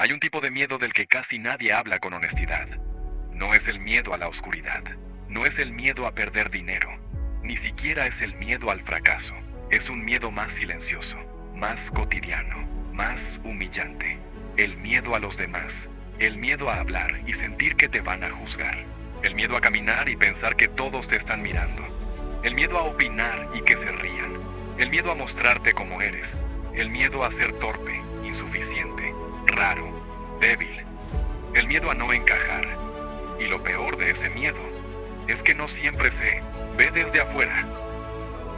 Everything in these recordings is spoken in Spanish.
Hay un tipo de miedo del que casi nadie habla con honestidad. No es el miedo a la oscuridad, no es el miedo a perder dinero, ni siquiera es el miedo al fracaso. Es un miedo más silencioso, más cotidiano, más humillante. El miedo a los demás, el miedo a hablar y sentir que te van a juzgar. El miedo a caminar y pensar que todos te están mirando. El miedo a opinar y que se rían. El miedo a mostrarte como eres. El miedo a ser torpe, insuficiente, raro, débil. El miedo a no encajar. Y lo peor de ese miedo es que no siempre se ve desde afuera.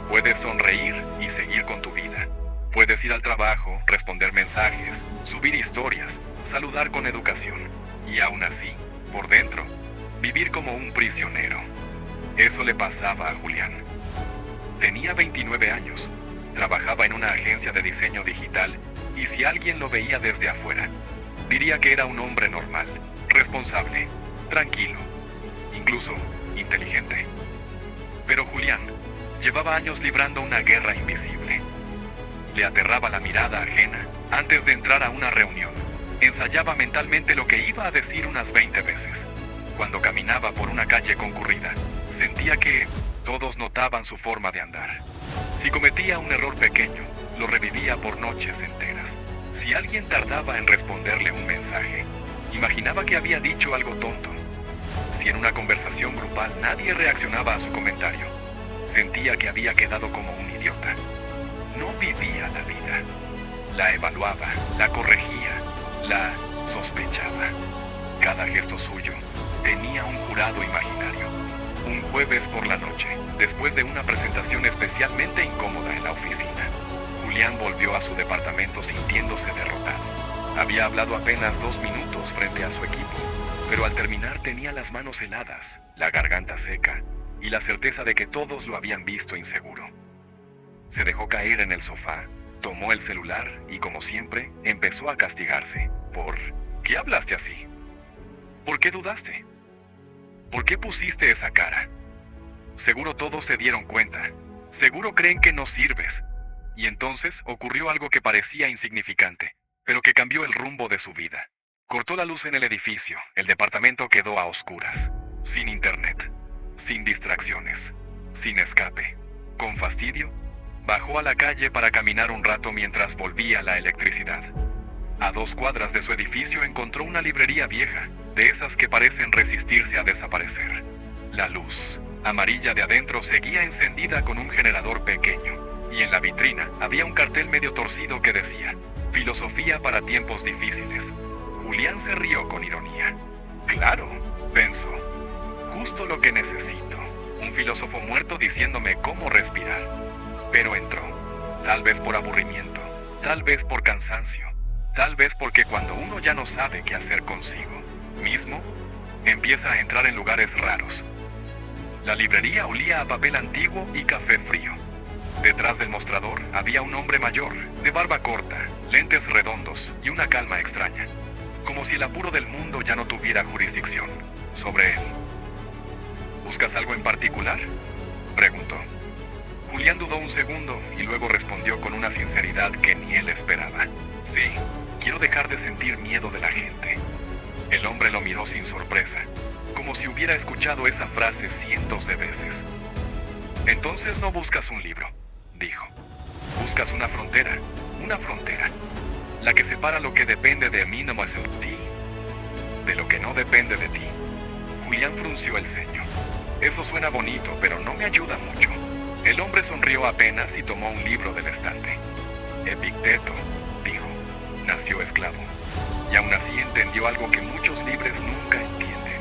Puedes sonreír y seguir con tu vida. Puedes ir al trabajo, responder mensajes, subir historias, saludar con educación. Y aún así, por dentro, vivir como un prisionero. Eso le pasaba a Julián. Tenía 29 años, trabajaba en una agencia de diseño digital y si alguien lo veía desde afuera, diría que era un hombre normal, responsable, tranquilo, incluso inteligente. Pero Julián llevaba años librando una guerra invisible. Le aterraba la mirada ajena antes de entrar a una reunión. Ensayaba mentalmente lo que iba a decir unas 20 veces. Cuando caminaba por una calle concurrida, sentía que todos notaban su forma de andar. Si cometía un error pequeño, lo revivía por noches enteras. Si alguien tardaba en responderle un mensaje, imaginaba que había dicho algo tonto. Si en una conversación grupal nadie reaccionaba a su comentario, sentía que había quedado como un idiota. No vivía la vida. La evaluaba, la corregía, la sospechaba. Cada gesto suyo tenía un jurado imaginario. Un jueves por la noche, después de una presentación especialmente incómoda en la oficina, Julián volvió a su departamento sintiéndose derrotado. Había hablado apenas 2 minutos frente a su equipo, pero al terminar tenía las manos heladas, la garganta seca y la certeza de que todos lo habían visto inseguro. Se dejó caer en el sofá, tomó el celular y, como siempre, empezó a castigarse. ¿Por qué hablaste así? ¿Por qué dudaste? ¿Por qué pusiste esa cara? Seguro todos se dieron cuenta. Seguro creen que no sirves. Y entonces ocurrió algo que parecía insignificante, pero que cambió el rumbo de su vida. Cortó la luz en el edificio. El departamento quedó a oscuras, sin internet, sin distracciones, sin escape. Con fastidio, bajó a la calle para caminar un rato mientras volvía la electricidad. A 2 cuadras de su edificio encontró una librería vieja, de esas que parecen resistirse a desaparecer. La luz, amarilla de adentro, seguía encendida con un generador pequeño, y en la vitrina había un cartel medio torcido que decía: Filosofía para tiempos difíciles. Julián se rió con ironía. Claro, pensó, justo lo que necesito. Un filósofo muerto diciéndome cómo respirar. Pero entró, tal vez por aburrimiento, tal vez por cansancio, tal vez porque cuando uno ya no sabe qué hacer consigo mismo, empieza a entrar en lugares raros. La librería olía a papel antiguo y café frío. Detrás del mostrador había un hombre mayor, de barba corta, lentes redondos y una calma extraña, como si el apuro del mundo ya no tuviera jurisdicción sobre él. ¿Buscas algo en particular?, preguntó. Julián dudó un segundo y luego respondió con una sinceridad que ni él esperaba. Sí, quiero dejar de sentir miedo de la gente. El hombre lo miró sin sorpresa, como si hubiera escuchado esa frase cientos de veces. Entonces no buscas un libro, dijo. Buscas una frontera, la que separa lo que depende de mí nomás en ti, de lo que no depende de ti. Julián frunció el ceño. Eso suena bonito, pero no me ayuda mucho. El hombre sonrió apenas y tomó un libro del estante. Epicteto, dijo, nació esclavo. Y aún así entendió algo que muchos libres nunca entienden.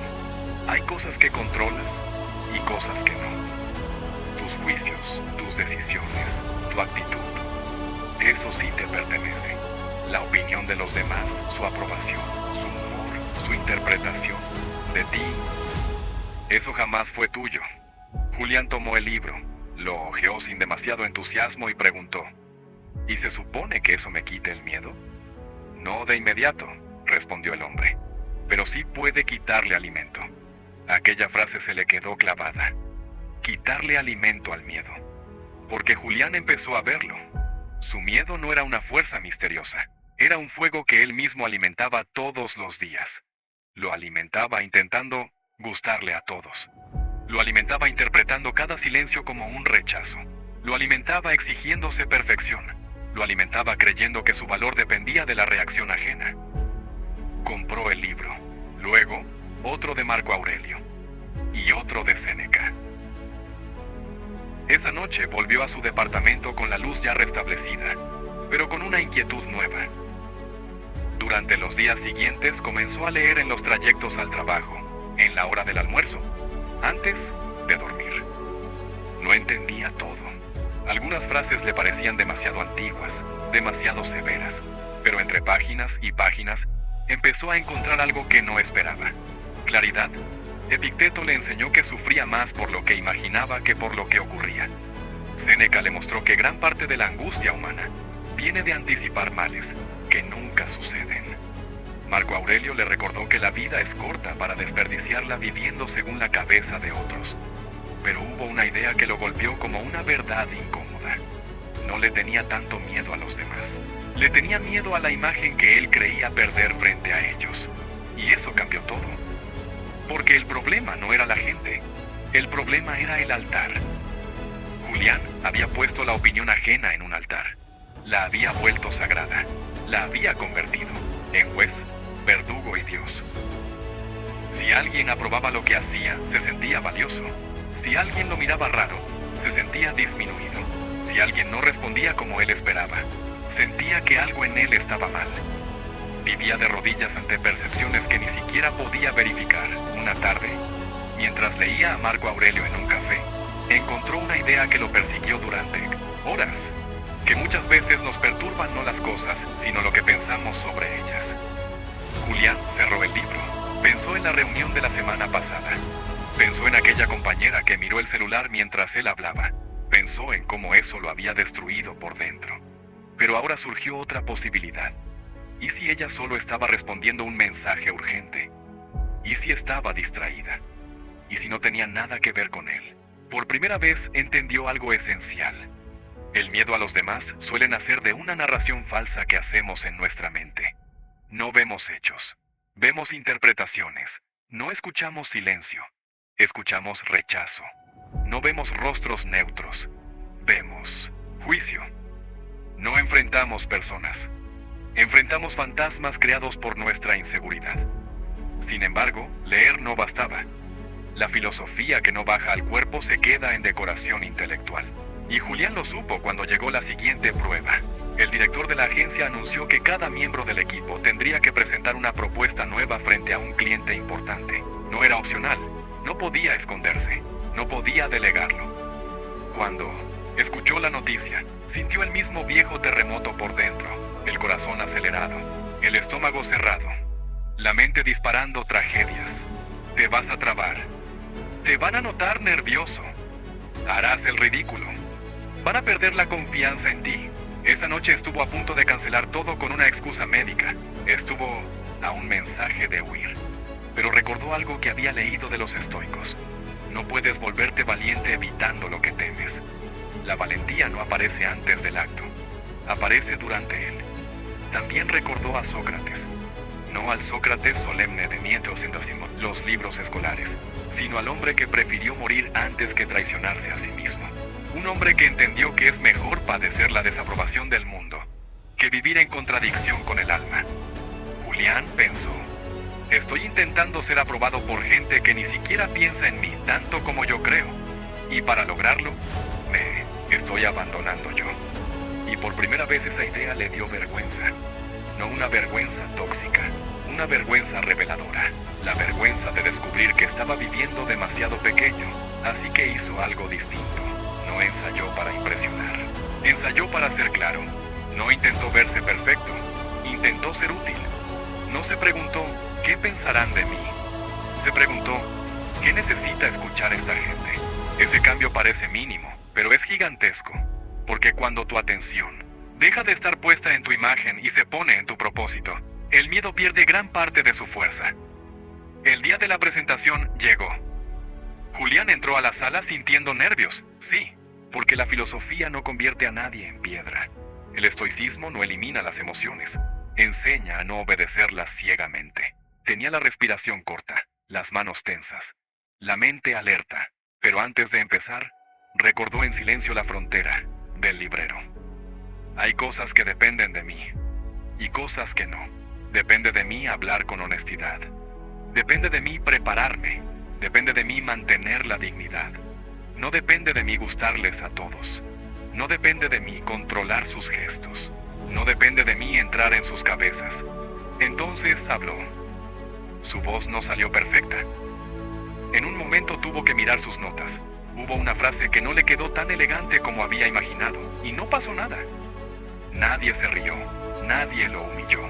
Hay cosas que controlas y cosas que no. Tus juicios, tus decisiones, tu actitud. Eso sí te pertenece. La opinión de los demás, su aprobación, su humor, su interpretación de ti. Eso jamás fue tuyo. Julián tomó el libro, lo hojeó sin demasiado entusiasmo y preguntó: ¿y se supone que eso me quite el miedo? No de inmediato, respondió el hombre, pero sí puede quitarle alimento. Aquella frase se le quedó clavada. Quitarle alimento al miedo. Porque Julián empezó a verlo. Su miedo no era una fuerza misteriosa. Era un fuego que él mismo alimentaba todos los días. Lo alimentaba intentando gustarle a todos. Lo alimentaba interpretando cada silencio como un rechazo. Lo alimentaba exigiéndose perfección. Lo alimentaba creyendo que su valor dependía de la reacción ajena. Compró el libro. Luego, otro de Marco Aurelio. Y otro de Séneca. Esa noche volvió a su departamento con la luz ya restablecida, pero con una inquietud nueva. Durante los días siguientes comenzó a leer en los trayectos al trabajo, en la hora del almuerzo, antes de dormir. No entendía todo. Algunas frases le parecían demasiado antiguas, demasiado severas, pero entre páginas y páginas empezó a encontrar algo que no esperaba. Claridad. Epicteto le enseñó que sufría más por lo que imaginaba que por lo que ocurría. Séneca le mostró que gran parte de la angustia humana viene de anticipar males que nunca suceden. Marco Aurelio le recordó que la vida es corta para desperdiciarla viviendo según la cabeza de otros. Pero hubo una idea que lo golpeó como una verdad incómoda. No le tenía tanto miedo a los demás. Le tenía miedo a la imagen que él creía perder frente a ellos. Y eso cambió todo. Porque el problema no era la gente. El problema era el altar. Julián había puesto la opinión ajena en un altar. La había vuelto sagrada. La había convertido en juez, verdugo y Dios. Si alguien aprobaba lo que hacía, se sentía valioso. Si alguien lo miraba raro, se sentía disminuido. Si alguien no respondía como él esperaba, sentía que algo en él estaba mal. Vivía de rodillas ante percepciones que ni siquiera podía verificar. Una tarde, mientras leía a Marco Aurelio en un café, encontró una idea que lo persiguió durante horas, que muchas veces nos perturban no las cosas, sino lo que pensamos sobre ellas. Julián cerró el libro, pensó en la reunión de la semana pasada, pensó en aquella compañera que miró el celular mientras él hablaba, pensó en cómo eso lo había destruido por dentro. Pero ahora surgió otra posibilidad. ¿Y si ella solo estaba respondiendo un mensaje urgente? ¿Y si estaba distraída? ¿Y si no tenía nada que ver con él? Por primera vez entendió algo esencial. El miedo a los demás suele nacer de una narración falsa que hacemos en nuestra mente. No vemos hechos, vemos interpretaciones, no escuchamos silencio, escuchamos rechazo. No vemos rostros neutros, vemos juicio. No enfrentamos personas. Enfrentamos fantasmas creados por nuestra inseguridad. Sin embargo, leer no bastaba. La filosofía que no baja al cuerpo se queda en decoración intelectual. Y Julián lo supo cuando llegó la siguiente prueba. El director de la agencia anunció que cada miembro del equipo tendría que presentar una propuesta nueva frente a un cliente importante. No era opcional, no podía esconderse, no podía delegarlo. Cuando escuchó la noticia, sintió el mismo viejo terremoto por dentro. El corazón acelerado, el estómago cerrado, la mente disparando tragedias. Te vas a trabar. Te van a notar nervioso. Harás el ridículo. Van a perder la confianza en ti. Esa noche estuvo a punto de cancelar todo con una excusa médica. Estuvo a un mensaje de huir. Pero recordó algo que había leído de los estoicos. No puedes volverte valiente evitando lo que temes. La valentía no aparece antes del acto. Aparece durante él. También recordó a Sócrates, no al Sócrates solemne de nietos en los libros escolares, sino al hombre que prefirió morir antes que traicionarse a sí mismo. Un hombre que entendió que es mejor padecer la desaprobación del mundo que vivir en contradicción con el alma. Julián pensó, estoy intentando ser aprobado por gente que ni siquiera piensa en mí tanto como yo creo, y para lograrlo, me estoy abandonando yo. Y por primera vez esa idea le dio vergüenza. No una vergüenza tóxica, una vergüenza reveladora. La vergüenza de descubrir que estaba viviendo demasiado pequeño. Así que hizo algo distinto. No ensayó para impresionar. Ensayó para ser claro. No intentó verse perfecto. Intentó ser útil. No se preguntó, ¿qué pensarán de mí? Se preguntó, ¿qué necesita escuchar esta gente? Ese cambio parece mínimo, pero es gigantesco. Porque cuando tu atención deja de estar puesta en tu imagen y se pone en tu propósito, el miedo pierde gran parte de su fuerza. El día de la presentación llegó. Julián entró a la sala sintiendo nervios, sí, porque la filosofía no convierte a nadie en piedra. El estoicismo no elimina las emociones, Enseña a no obedecerlas ciegamente. Tenía la respiración corta, las manos tensas, la mente alerta, pero antes de empezar, recordó en silencio la frontera del librero. Hay cosas que dependen de mí, y cosas que no. Depende de mí hablar con honestidad. Depende de mí prepararme. Depende de mí mantener la dignidad. No depende de mí gustarles a todos. No depende de mí controlar sus gestos. No depende de mí entrar en sus cabezas. Entonces habló. Su voz no salió perfecta. En un momento tuvo que mirar sus notas. Hubo una frase que no le quedó tan elegante como había imaginado, y no pasó nada. Nadie se rió, nadie lo humilló.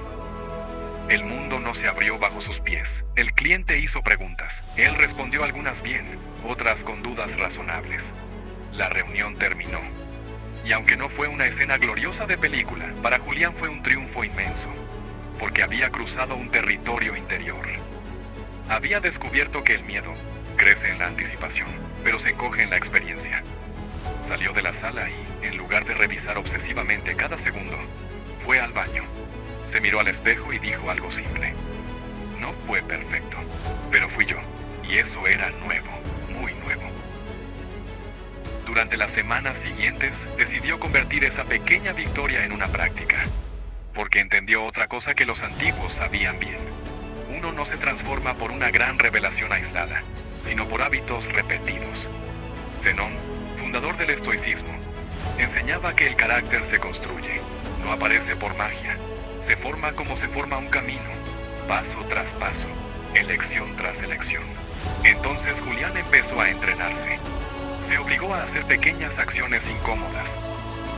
El mundo no se abrió bajo sus pies. El cliente hizo preguntas. Él respondió algunas bien, otras con dudas razonables. La reunión terminó. Y aunque no fue una escena gloriosa de película, para Julián fue un triunfo inmenso, porque había cruzado un territorio interior. Había descubierto que el miedo crece en la anticipación, pero se encoge en la experiencia. Salió de la sala y, en lugar de revisar obsesivamente cada segundo, fue al baño. Se miró al espejo y dijo algo simple. No fue perfecto, pero fui yo, y eso era nuevo, muy nuevo. Durante las semanas siguientes, decidió convertir esa pequeña victoria en una práctica, porque entendió otra cosa que los antiguos sabían bien. Uno no se transforma por una gran revelación aislada, sino por hábitos repetidos. Zenón, fundador del estoicismo, enseñaba que el carácter se construye, no aparece por magia, se forma como se forma un camino, paso tras paso, elección tras elección. Entonces Julián empezó a entrenarse. Se obligó a hacer pequeñas acciones incómodas.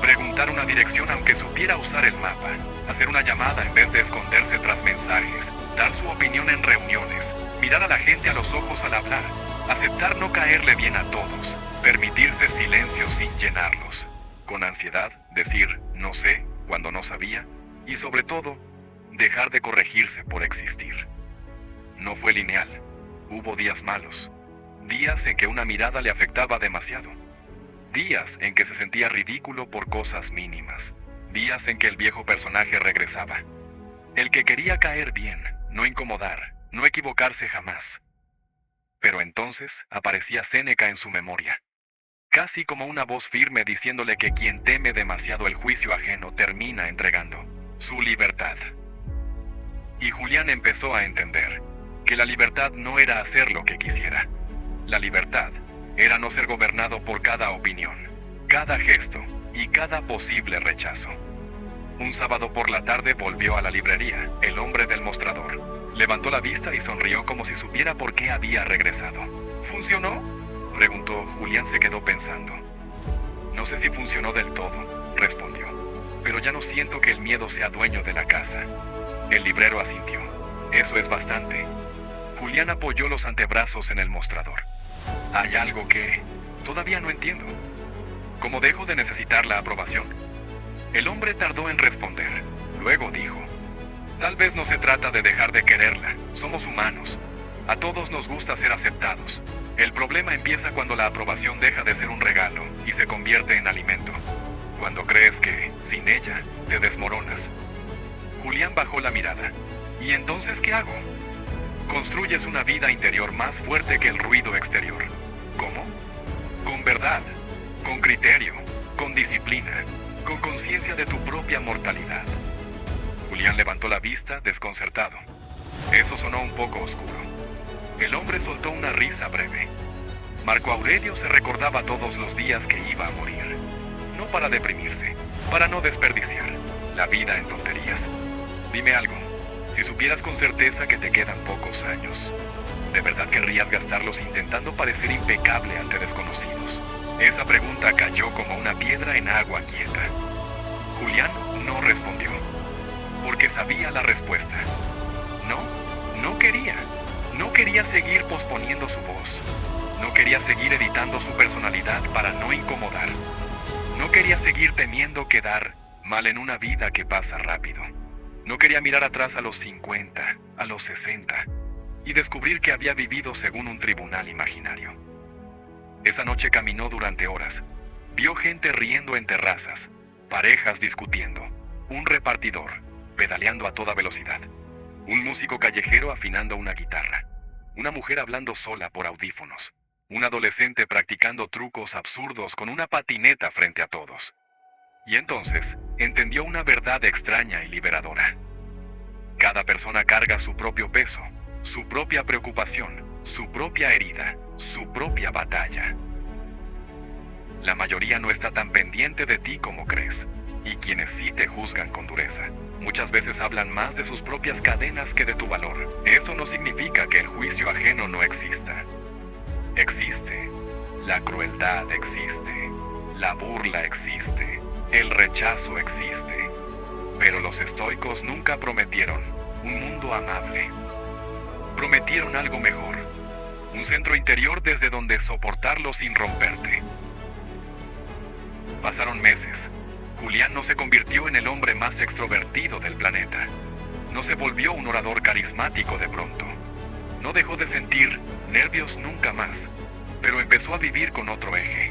Preguntar una dirección aunque supiera usar el mapa. Hacer una llamada en vez de esconderse tras mensajes. Dar su opinión en reuniones. Mirar a la gente a los ojos al hablar. Aceptar no caerle bien a todos. Permitirse silencio sin llenarlos. Con ansiedad, decir no sé cuando no sabía. Y sobre todo, dejar de corregirse por existir. No fue lineal. Hubo días malos. Días en que una mirada le afectaba demasiado. Días en que se sentía ridículo por cosas mínimas. Días en que el viejo personaje regresaba. El que quería caer bien, no incomodar, no equivocarse jamás. Pero entonces aparecía Séneca en su memoria. Casi como una voz firme diciéndole que quien teme demasiado el juicio ajeno termina entregando su libertad. Y Julián empezó a entender que la libertad no era hacer lo que quisiera. La libertad era no ser gobernado por cada opinión, cada gesto y cada posible rechazo. Un sábado por la tarde volvió a la librería, el hombre del mostrador. Levantó la vista y sonrió como si supiera por qué había regresado. ¿Funcionó?, preguntó. Julián se quedó pensando. No sé si funcionó del todo, respondió. Pero ya no siento que el miedo sea dueño de la casa. El librero asintió. Eso es bastante. Julián apoyó los antebrazos en el mostrador. Hay algo que todavía no entiendo. ¿Cómo dejo de necesitar la aprobación? El hombre tardó en responder. Luego dijo, tal vez no se trata de dejar de quererla. Somos humanos. A todos nos gusta ser aceptados. El problema empieza cuando la aprobación deja de ser un regalo y se convierte en alimento. Cuando crees que, sin ella, te desmoronas. Julián bajó la mirada. ¿Y entonces qué hago? Construyes una vida interior más fuerte que el ruido exterior. ¿Cómo? Con verdad, con criterio, con disciplina, con conciencia de tu propia mortalidad. Julián levantó la vista, desconcertado. Eso sonó un poco oscuro. El hombre soltó una risa breve. Marco Aurelio se recordaba todos los días que iba a morir. No para deprimirse, para no desperdiciar la vida en tonterías. Dime algo. Si supieras con certeza que te quedan pocos años, ¿de verdad querrías gastarlos intentando parecer impecable ante desconocidos? Esa pregunta cayó como una piedra en agua quieta. Julián no respondió, porque sabía la respuesta. No quería. No quería seguir posponiendo su voz. No quería seguir editando su personalidad para no incomodar. No quería seguir temiendo quedar mal en una vida que pasa rápido. No quería mirar atrás a los 50, a los 60, y descubrir que había vivido según un tribunal imaginario. Esa noche caminó durante horas. Vio gente riendo en terrazas, parejas discutiendo, un repartidor, pedaleando a toda velocidad. Un músico callejero afinando una guitarra. Una mujer hablando sola por audífonos. Un adolescente practicando trucos absurdos con una patineta frente a todos. Y entonces, entendió una verdad extraña y liberadora. Cada persona carga su propio peso, su propia preocupación, su propia herida, su propia batalla. La mayoría no está tan pendiente de ti como crees, y quienes sí te juzgan con dureza, muchas veces hablan más de sus propias cadenas que de tu valor. Eso no significa que el juicio ajeno no exista. Existe. La crueldad existe. La burla existe. El rechazo existe. Pero los estoicos nunca prometieron un mundo amable. Prometieron algo mejor. Un centro interior desde donde soportarlo sin romperte. Pasaron meses. Julián no se convirtió en el hombre más extrovertido del planeta. No se volvió un orador carismático de pronto. No dejó de sentir nervios nunca más, pero empezó a vivir con otro eje.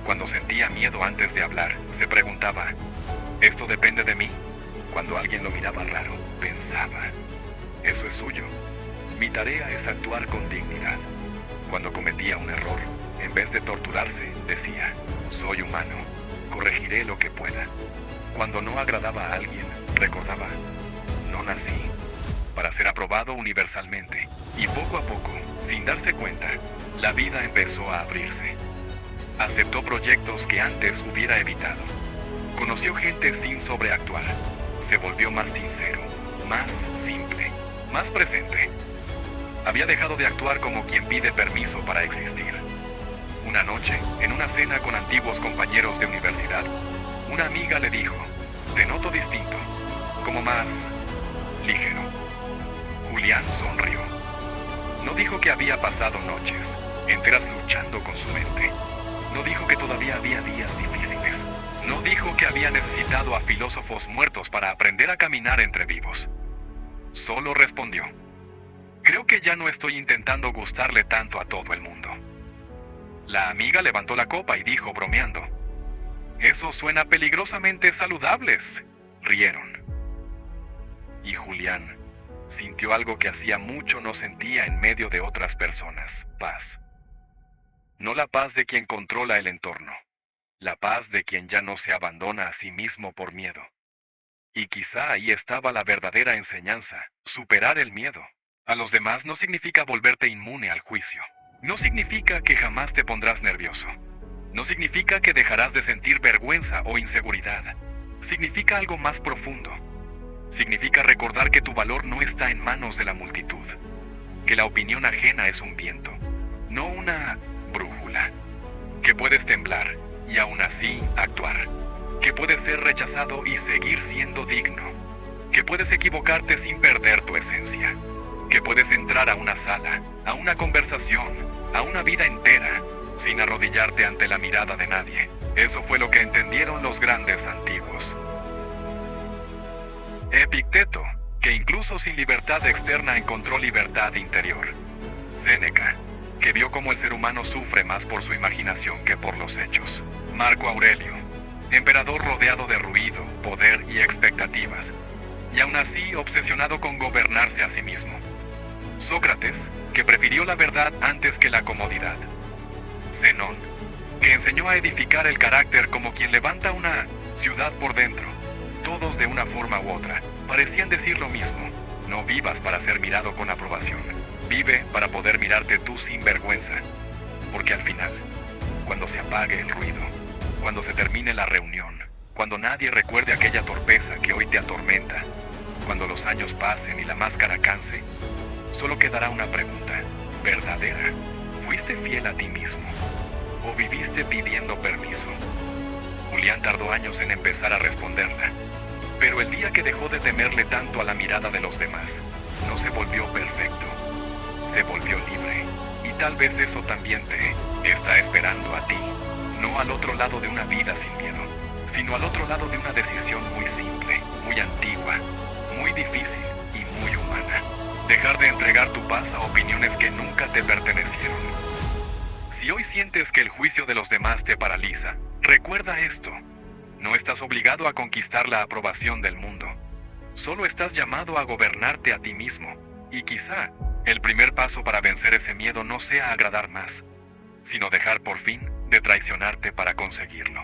Cuando sentía miedo antes de hablar, se preguntaba, ¿esto depende de mí? Cuando alguien lo miraba raro, pensaba, eso es suyo. Mi tarea es actuar con dignidad. Cuando cometía un error, en vez de torturarse, decía, soy humano, corregiré lo que pueda. Cuando no agradaba a alguien, recordaba, no nací para ser aprobado universalmente. Y poco a poco, sin darse cuenta, la vida empezó a abrirse. Aceptó proyectos que antes hubiera evitado. Conoció gente sin sobreactuar. Se volvió más sincero, más simple, más presente. Había dejado de actuar como quien pide permiso para existir. Una noche, en una cena con antiguos compañeros de universidad, una amiga le dijo, te noto distinto, como más ligero. Julián sonrió. No dijo que había pasado noches enteras luchando con su mente. No dijo que todavía había días difíciles. No dijo que había necesitado a filósofos muertos para aprender a caminar entre vivos. Solo respondió, creo que ya no estoy intentando gustarle tanto a todo el mundo. La amiga levantó la copa y dijo bromeando, eso suena peligrosamente saludables. Rieron. Y Julián sintió algo que hacía mucho no sentía en medio de otras personas, paz. No la paz de quien controla el entorno, la paz de quien ya no se abandona a sí mismo por miedo. Y quizá ahí estaba la verdadera enseñanza, superar el miedo. A los demás no significa volverte inmune al juicio. No significa que jamás te pondrás nervioso. No significa que dejarás de sentir vergüenza o inseguridad. Significa algo más profundo. Significa recordar que tu valor no está en manos de la multitud. Que la opinión ajena es un viento, no una brújula. Que puedes temblar y aún así actuar. Que puedes ser rechazado y seguir siendo digno. Que puedes equivocarte sin perder tu esencia. Que puedes entrar a una sala, a una conversación, a una vida entera, sin arrodillarte ante la mirada de nadie. Eso fue lo que entendieron los grandes antiguos. Epicteto, que incluso sin libertad externa encontró libertad interior. Séneca, que vio cómo el ser humano sufre más por su imaginación que por los hechos. Marco Aurelio, emperador rodeado de ruido, poder y expectativas, y aún así obsesionado con gobernarse a sí mismo. Sócrates, que prefirió la verdad antes que la comodidad. Zenón, que enseñó a edificar el carácter como quien levanta una ciudad por dentro. Todos de una forma u otra parecían decir lo mismo. No vivas para ser mirado con aprobación. Vive para poder mirarte tú sin vergüenza. Porque al final, cuando se apague el ruido, cuando se termine la reunión, cuando nadie recuerde aquella torpeza que hoy te atormenta, cuando los años pasen y la máscara canse, solo quedará una pregunta, verdadera. ¿Fuiste fiel a ti mismo? ¿O viviste pidiendo permiso? Julián tardó años en empezar a responderla. Pero el día que dejó de temerle tanto a la mirada de los demás, no se volvió perfecto. Se volvió libre. Y tal vez eso también te está esperando a ti. No al otro lado de una vida sin miedo, sino al otro lado de una decisión muy simple, muy antigua, muy difícil y muy humana. Dejar de entregar tu paz a opiniones que nunca te pertenecieron. Si hoy sientes que el juicio de los demás te paraliza, recuerda esto. No estás obligado a conquistar la aprobación del mundo. Solo estás llamado a gobernarte a ti mismo, y quizá el primer paso para vencer ese miedo no sea agradar más, sino dejar por fin de traicionarte para conseguirlo.